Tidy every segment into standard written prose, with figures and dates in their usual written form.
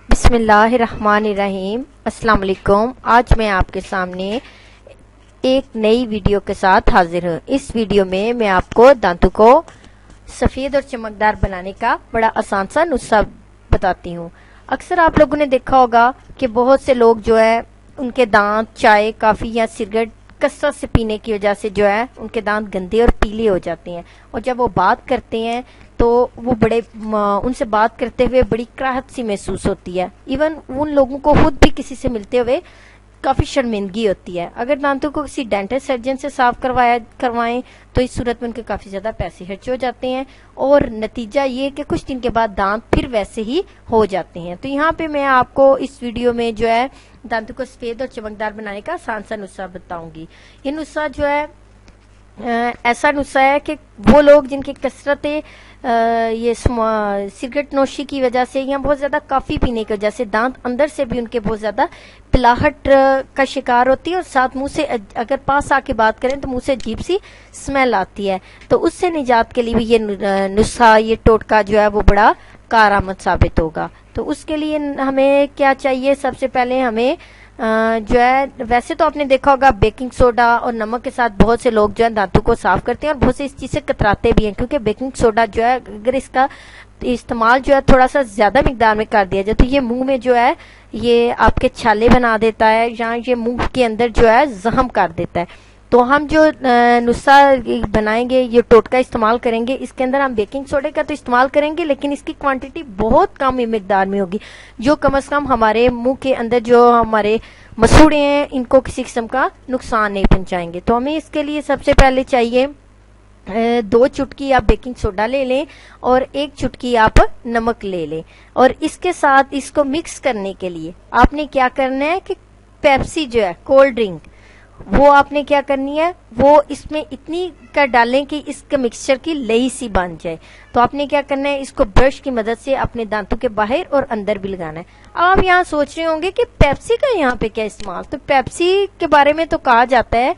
بسم اللہ الرحمن الرحیم۔ السلام علیکم۔ آج میں آپ کے سامنے ایک نئی ویڈیو کے ساتھ حاضر ہوں۔ اس ویڈیو میں میں آپ کو دانتوں کو سفید اور چمکدار بنانے کا بڑا آسان سا نسخہ بتاتی ہوں۔ اکثر آپ لوگوں نے دیکھا ہوگا کہ بہت سے لوگ جو ہے ان کے دانت چائے کافی یا سگریٹ کثرت سے پینے کی وجہ سے جو ہے ان کے دانت گندے اور پیلے ہو جاتے ہیں، اور جب وہ بات کرتے ہیں تو وہ ان سے بات کرتے ہوئے بڑی کراہت سی محسوس ہوتی ہے۔ ایون ان لوگوں کو خود بھی کسی سے ملتے ہوئے کافی شرمندگی ہوتی ہے۔ اگر دانتوں کو کسی ڈینٹل سرجن سے صاف کروائیں تو اس صورت میں ان کے کافی زیادہ پیسے خرچ ہو جاتے ہیں، اور نتیجہ یہ کہ کچھ دن کے بعد دانت پھر ویسے ہی ہو جاتے ہیں۔ تو یہاں پہ میں آپ کو اس ویڈیو میں جو ہے دانتوں کو سفید اور چمکدار بنانے کا آسان سا نسخہ بتاؤں گی۔ یہ نسخہ جو ہے ایسا نسخہ ہے کہ وہ لوگ جن کی کثرت یہ سگریٹ نوشی کی وجہ سے یا بہت زیادہ کافی پینے کی وجہ سے دانت اندر سے بھی ان کے بہت زیادہ پلاہٹ کا شکار ہوتی ہے، اور ساتھ منہ سے اگر پاس آ کے بات کریں تو منہ سے عجیب سی اسمیل آتی ہے، تو اس سے نجات کے لیے بھی یہ نسخہ یہ ٹوٹکا جو ہے وہ بڑا کارآمد ثابت ہوگا۔ تو اس کے لیے ہمیں کیا چاہیے؟ سب سے پہلے ہمیں جو ہے، ویسے تو آپ نے دیکھا ہوگا بیکنگ سوڈا اور نمک کے ساتھ بہت سے لوگ جو ہے دانتوں کو صاف کرتے ہیں، اور بہت سے اس چیز سے کتراتے بھی ہیں، کیونکہ بیکنگ سوڈا جو ہے اگر اس کا استعمال جو ہے تھوڑا سا زیادہ مقدار میں کر دیا جائے تو یہ منہ میں جو ہے یہ آپ کے چھالے بنا دیتا ہے، یا یہ منہ کے اندر جو ہے زخم کر دیتا ہے۔ تو ہم جو نسخہ بنائیں گے، یہ ٹوٹکا استعمال کریں گے، اس کے اندر ہم بیکنگ سوڈے کا تو استعمال کریں گے، لیکن اس کی کوانٹٹی بہت کم مقدار میں ہوگی، جو کم از کم ہمارے منہ کے اندر جو ہمارے مسوڑے ہیں ان کو کسی قسم کا نقصان نہیں پہنچائیں گے۔ تو ہمیں اس کے لیے سب سے پہلے چاہیے 2 چٹکی آپ بیکنگ سوڈا لے لیں اور 1 چٹکی آپ نمک لے لیں، اور اس کے ساتھ اس کو مکس کرنے کے لیے آپ نے کیا کرنا ہے کہ پیپسی جو ہے کولڈ ڈرنک، وہ آپ نے کیا کرنی ہے، وہ اس میں اتنی کا ڈالیں کہ اس کے مکسچر کی لئی سی بن جائے۔ تو آپ نے کیا کرنا ہے، اس کو برش کی مدد سے اپنے دانتوں کے باہر اور اندر بھی لگانا ہے۔ آپ یہاں سوچ رہے ہوں گے کہ پیپسی کا یہاں پہ کیا استعمال؟ تو پیپسی کے بارے میں تو کہا جاتا ہے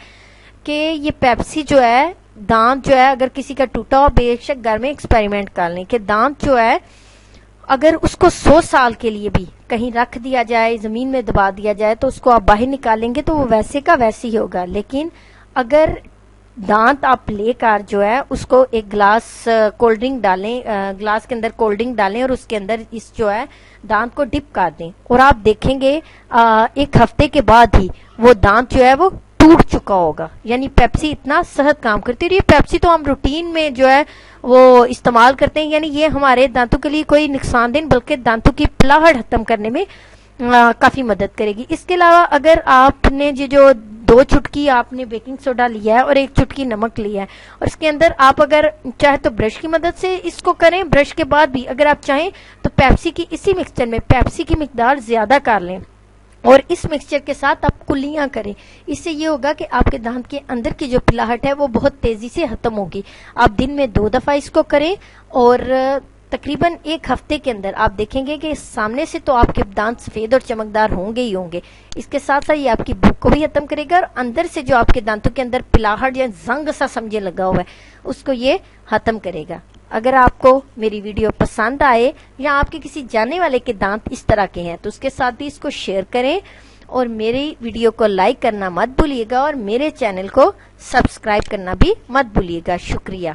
کہ یہ پیپسی جو ہے دانت جو ہے اگر کسی کا ٹوٹا ہو، بے شک گھر میں ایکسپیریمنٹ کر لیں کہ دانت جو ہے اگر اس کو 100 سال کے لیے بھی کہیں رکھ دیا جائے، زمین میں دبا دیا جائے، تو اس کو آپ باہر نکالیں گے تو وہ ویسے کا ویسے ہی ہوگا۔ لیکن اگر دانت آپ لے کر جو ہے اس کو ایک گلاس کولڈ ڈرنک ڈالیں، گلاس کے اندر کولڈ ڈرنک ڈالیں اور اس کے اندر اس جو ہے دانت کو ڈپ کر دیں، اور آپ دیکھیں گے 1 ہفتے کے بعد ہی وہ دانت جو ہے وہ ٹوٹ چکا ہوگا۔ یعنی پیپسی اتنا صحت کام کرتی ہے، اور یہ پیپسی تو ہم روٹین میں جو ہے وہ استعمال کرتے ہیں، یعنی یہ ہمارے دانتوں کے لیے کوئی نقصان دہ بلکہ دانتوں کی پلاہٹ ختم کرنے میں کافی مدد کرے گی۔ اس کے علاوہ اگر آپ نے جو 2 چٹکی آپ نے بیکنگ سوڈا لیا ہے اور 1 چٹکی نمک لیا ہے، اور اس کے اندر آپ اگر چاہے تو برش کی مدد سے اس کو کریں، برش کے بعد بھی اگر آپ چاہیں تو پیپسی کی اسی مکسچر میں پیپسی کی مقدار زیادہ کر لیں، اور اس مکسچر کے ساتھ آپ کلیاں کریں۔ اس سے یہ ہوگا کہ آپ کے دانت کے اندر کی جو پلاہٹ ہے وہ بہت تیزی سے ختم ہوگی۔ آپ دن میں 2 دفعہ اس کو کریں، اور تقریباً 1 ہفتے کے اندر آپ دیکھیں گے کہ سامنے سے تو آپ کے دانت سفید اور چمکدار ہوں گے ہی ہوں گے، اس کے ساتھ ساتھ یہ آپ کی بھوک کو بھی ختم کرے گا، اور اندر سے جو آپ کے دانتوں کے اندر پلاہٹ یا زنگ سا سمجھے لگا ہوا ہے اس کو یہ ختم کرے گا۔ اگر آپ کو میری ویڈیو پسند آئے یا آپ کے کسی جاننے والے کے دانت اس طرح کے ہیں تو اس کے ساتھ بھی اس کو شیئر کریں، اور میری ویڈیو کو لائک کرنا مت بھولیے گا، اور میرے چینل کو سبسکرائب کرنا بھی مت بھولیے گا۔ شکریہ۔